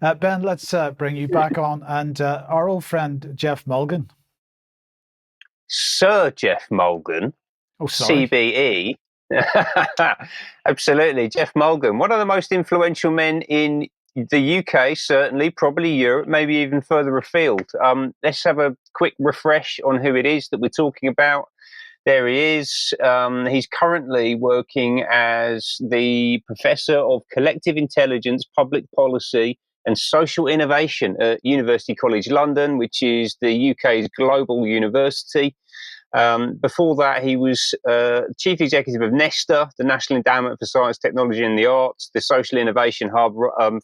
Ben, let's bring you back on, and our old friend Geoff Mulgan. Sir Geoff Mulgan, Oh, sorry. CBE. Absolutely, Geoff Mulgan, one of the most influential men in the UK, certainly, probably Europe, maybe even further afield. Let's have a quick refresh on who it is that we're talking about. There he is. He's currently working as the Professor of Collective Intelligence, Public Policy and Social Innovation at University College London, which is the UK's global university. Before that, he was chief executive of Nesta, the National Endowment for Science, Technology and the Arts, the Social Innovation Hub,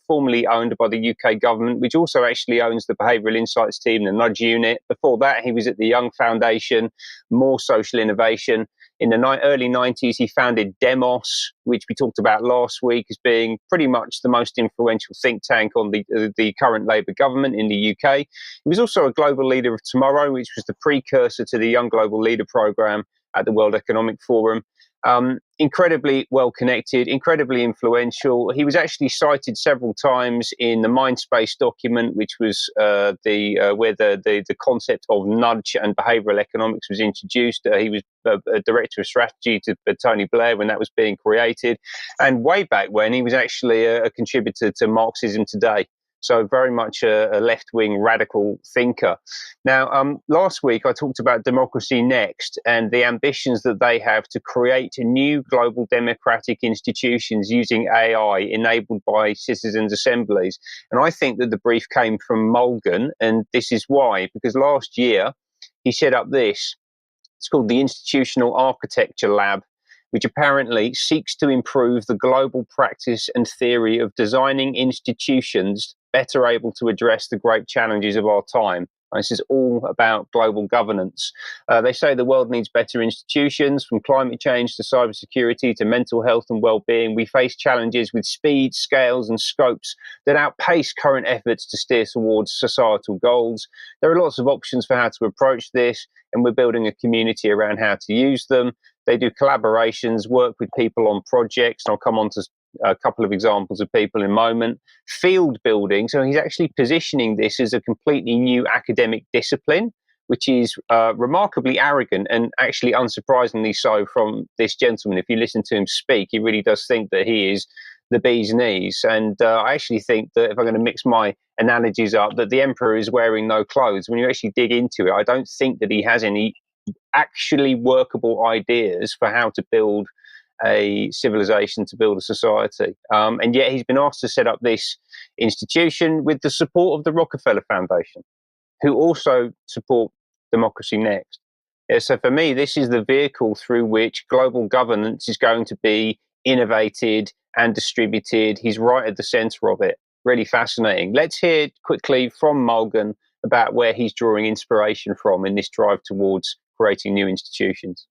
formerly owned by the UK government, which also actually owns the Behavioural Insights team, the Nudge Unit. Before that, he was at the Young Foundation, more social innovation. In the early 90s, he founded Demos, which we talked about last week as being pretty much the most influential think tank on the current Labour government in the UK. He was also a global leader of Tomorrow, which was the precursor to the Young Global Leader Programme at the World Economic Forum. Incredibly well connected, incredibly influential. He was actually cited several times in the MINDSPACE document, which was where the concept of nudge and behavioural economics was introduced. He was a director of strategy for Tony Blair when that was being created, and way back when he was actually a contributor to Marxism Today. So very much a left-wing radical thinker. Now, last week I talked about Democracy Next and the ambitions that they have to create new global democratic institutions using AI enabled by citizens' assemblies. And I think that the brief came from Mulgan, and this is why, because last year he set up this. It's called the Institutional Architecture Lab, which apparently seeks to improve the global practice and theory of designing institutions better able to address the great challenges of our time. This is all about global governance. They say the world needs better institutions, from climate change to cybersecurity to mental health and well-being. We face challenges with speed, scales and scopes that outpace current efforts to steer towards societal goals. There are lots of options for how to approach this, and we're building a community around how to use them. They do collaborations, work with people on projects, and I'll come on to a couple of examples of people in a moment. Field building, so he's actually positioning this as a completely new academic discipline, which is remarkably arrogant and actually unsurprisingly so from this gentleman. If you listen to him speak, he really does think that he is the bee's knees. And I actually think that if I'm going to mix my analogies up, that the emperor is wearing no clothes. When you actually dig into it, I don't think that he has any actually workable ideas for how to build a civilization, to build a society. And yet he's been asked to set up this institution with the support of the Rockefeller Foundation, who also support Democracy Next. Yeah, so for me, this is the vehicle through which global governance is going to be innovated and distributed. He's right at the center of it. Really fascinating. Let's hear quickly from Mulgan about where he's drawing inspiration from in this drive towards creating new institutions.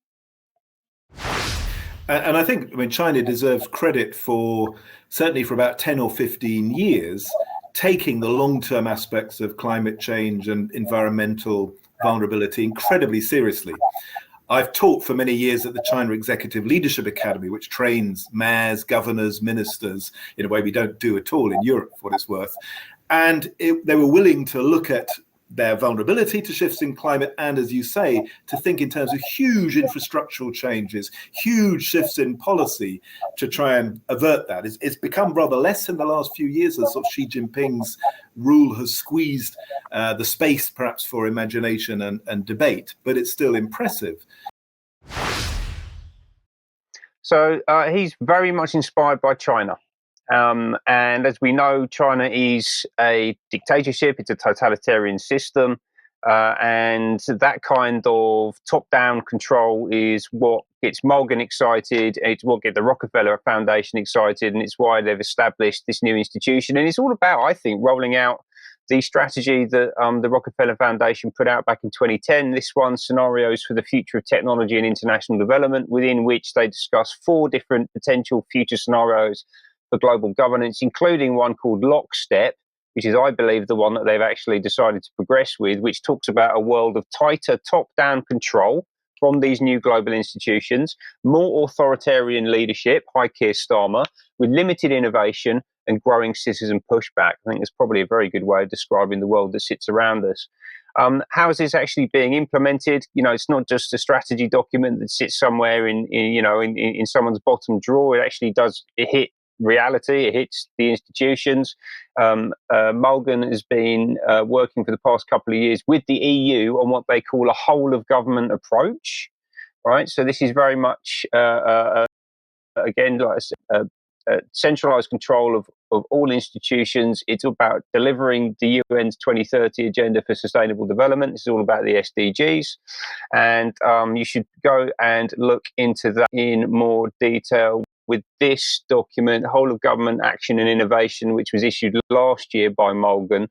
And I think, China deserves credit for, certainly for about 10 or 15 years, taking the long-term aspects of climate change and environmental vulnerability incredibly seriously. I've taught for many years at the China Executive Leadership Academy, which trains mayors, governors, ministers in a way we don't do at all in Europe, for what it's worth. And they were willing to look at their vulnerability to shifts in climate and, as you say, to think in terms of huge infrastructural changes, huge shifts in policy to try and avert that. It's become rather less in the last few years as sort of Xi Jinping's rule has squeezed the space perhaps for imagination and debate, but it's still impressive. So he's very much inspired by China. And as we know, China is a dictatorship, it's a totalitarian system, and that kind of top-down control is what gets Mulgan excited, it's what gets the Rockefeller Foundation excited, and it's why they've established this new institution. And it's all about, I think, rolling out the strategy that the Rockefeller Foundation put out back in 2010. This one, Scenarios for the Future of Technology and International Development, within which they discuss 4 different potential future scenarios for global governance, including one called Lockstep, which is, I believe, the one that they've actually decided to progress with, which talks about a world of tighter top-down control from these new global institutions, more authoritarian leadership, High Keir Starmer, with limited innovation, and growing citizen pushback. I think it's probably a very good way of describing the world that sits around us. How is this actually being implemented? It's not just a strategy document that sits somewhere in someone's bottom drawer. It hit reality. It hits the institutions. Mulgan has been working for the past couple of years with the EU on what they call a whole of government approach. Right. So this is very much, again, like I said, centralized control of all institutions. It's about delivering the UN's 2030 Agenda for Sustainable Development. It's all about the SDGs. And you should go and look into that in more detail with this document, Whole of Government Action and Innovation, which was issued last year by Mulgan,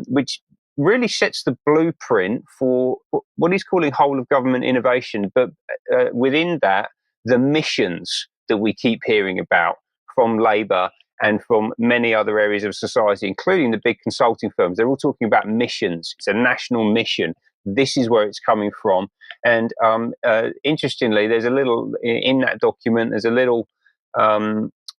which really sets the blueprint for what he's calling whole of government innovation. But within that, the missions that we keep hearing about from Labour and from many other areas of society, including the big consulting firms, they're all talking about missions. It's a national mission. This is where it's coming from. And interestingly, there's a little, in that document, there's a little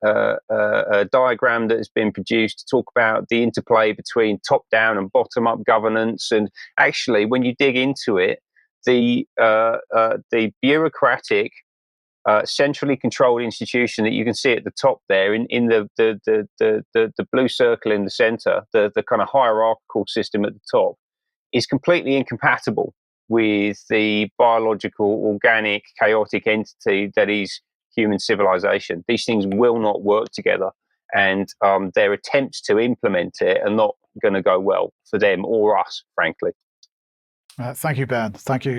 a diagram that has been produced to talk about the interplay between top-down and bottom-up governance. And actually, when you dig into it, the bureaucratic, centrally controlled institution that you can see at the top there, in the blue circle in the center, the kind of hierarchical system at the top, is completely incompatible with the biological, organic, chaotic entity that is human civilization. These things will not work together, and their attempts to implement it are not going to go well for them or us, frankly. Thank you, Ben. Thank you.